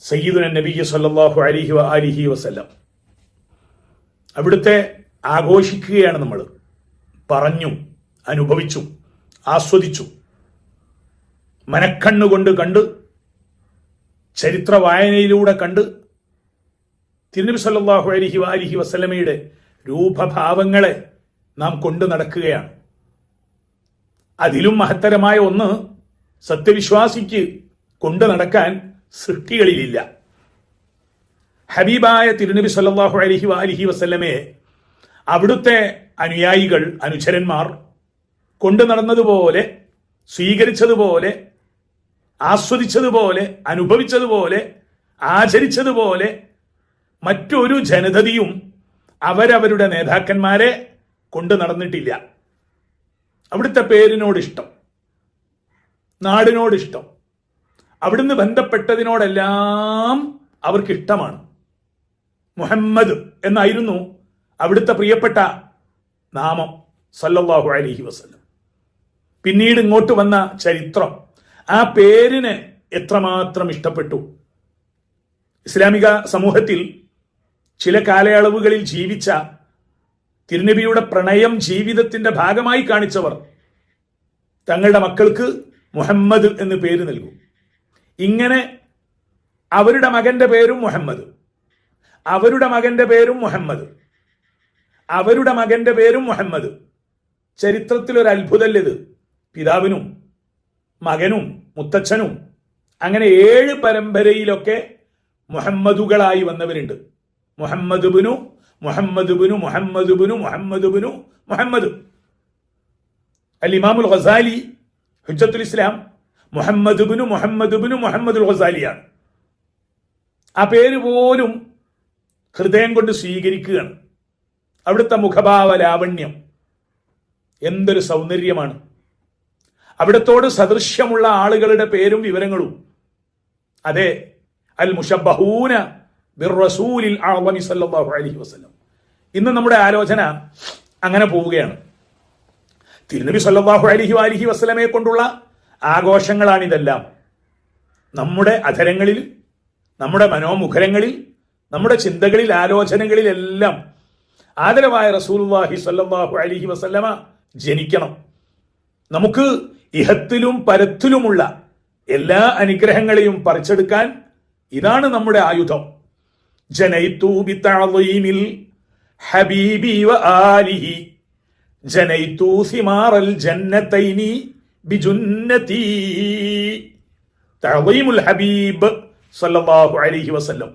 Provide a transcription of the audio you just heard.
സയ്യിദുന നബി സല്ലല്ലാഹു അലൈഹി വസല്ലം അവിടുത്തെ ആഘോഷിക്കുകയാണ് നമ്മൾ. പറഞ്ഞു, അനുഭവിച്ചു, ആസ്വദിച്ചു, മനക്കണ്ണുകൊണ്ട് കണ്ട്, ചരിത്ര വായനയിലൂടെ കണ്ട് തിരുനബി സല്ലല്ലാഹു അലൈഹി വസല്ലമയുടെ രൂപഭാവങ്ങളെ നാം കൊണ്ടു നടക്കുകയാണ്. അതിലും മഹത്തരമായ ഒന്ന് സത്യവിശ്വാസിക്ക് കൊണ്ടു നടക്കാൻ സൃഷ്ടികളിലില്ല. ഹബീബായ തിരുനബി സല്ലല്ലാഹു അലൈഹി വസല്ലമയെ അവിടുത്തെ അനുയായികൾ, അനുചരന്മാർ കൊണ്ടു നടന്നതുപോലെ, സ്വീകരിച്ചതുപോലെ, ആസ്വദിച്ചതുപോലെ, അനുഭവിച്ചതുപോലെ, ആചരിച്ചതുപോലെ മറ്റൊരു ജനതയും അവരവരുടെ നേതാക്കന്മാരെ കൊണ്ടു നടന്നിട്ടില്ല. അവിടുത്തെ പേരിനോടിഷ്ടം, നാടിനോടിഷ്ടം, അവിടുന്ന് ബന്ധപ്പെട്ടതിനോടെല്ലാം അവർക്കിഷ്ടമാണ്. മുഹമ്മദ് എന്നായിരുന്നു അവിടുത്തെ പ്രിയപ്പെട്ട നാമം സല്ലല്ലാഹു അലൈഹി വസല്ലം. പിന്നീട് ഇങ്ങോട്ട് വന്ന ചരിത്രം ആ പേരിന് എത്രമാത്രം ഇഷ്ടപ്പെട്ടു. ഇസ്ലാമിക സമൂഹത്തിൽ ചില കാലയളവുകളിൽ ജീവിച്ച തിരുനബിയുടെ പ്രണയം ജീവിതത്തിന്റെ ഭാഗമായി കാണിച്ചവർ തങ്ങളുടെ മക്കൾക്ക് മുഹമ്മദ് എന്ന് പേര് നൽകും. ഇങ്ങനെ അവരുടെ മകന്റെ പേരും മുഹമ്മദ്, അവരുടെ മകന്റെ പേരും മുഹമ്മദ്, അവരുടെ മകന്റെ പേരും മുഹമ്മദ്. ചരിത്രത്തിലൊരു അത്ഭുതമല്ലത്. പിതാവിനും മകനും മുത്തച്ഛനും അങ്ങനെ 7 പരമ്പരയിലൊക്കെ മുഹമ്മദുകളായി വന്നവരുണ്ട്. മുഹമ്മദ് ബിനു മുഹമ്മദ് ബിനു മുഹമ്മദ് ബിനു മുഹമ്മദ് ബിനു മുഹമ്മദ്. അൽ ഇമാമുൽ ഗസാലി ഹുജ്ജത്തുൽ ഇസ്ലാം മുഹമ്മദ് ബിനു മുഹമ്മദ് ബിനു മുഹമ്മദുൽ ഗസാലിയാണ്. ആ പേര് പോലും ഹൃദയം കൊണ്ട് സ്വീകരിക്കുകയാണ്. അവിടുത്തെ മുഖഭാവ ലാവണ്യം എന്തൊരു സൗന്ദര്യമാണ്. അവിടത്തോട് സദൃശ്യമുള്ള ആളുകളുടെ പേരും വിവരങ്ങളും. അതെ, അൽ മുശബ്ബഹൂന ബിർറസൂലിൽ അഅ്ളമി സല്ലല്ലാഹു അലൈഹി വസല്ലം. ഇന്ന് നമ്മുടെ ആലോചന അങ്ങനെ പോവുകയാണ്. തിരുനബി സല്ലല്ലാഹു അലൈഹി വസല്ലമയെ കൊണ്ടുള്ള ആഘോഷങ്ങളാണിതെല്ലാം. നമ്മുടെ അധരങ്ങളിൽ, നമ്മുടെ മനോമുഖരങ്ങളിൽ, നമ്മുടെ ചിന്തകളിൽ, ആലോചനകളിലെല്ലാം ആദരവായ റസൂലുള്ളാഹി സ്വല്ലല്ലാഹു അലൈഹി വസല്ലമ ജനിക്കണം. നമുക്ക് ഇഹത്തിലും പരത്തിലുമുള്ള എല്ലാ അനുഗ്രഹങ്ങളെയും പറിച്ചെടുക്കാൻ ഇതാണ് നമ്മുടെ ആയുധം. ജനൈതു ബിതഅളീമിൽ ഹബീബി വആലിഹി ജനൈതു സിമാറൽ ജന്നതൈനി ബിജുന്നതി. തഅളീമുൽ ഹബീബ് സല്ലല്ലാഹു അലൈഹി വസല്ലം.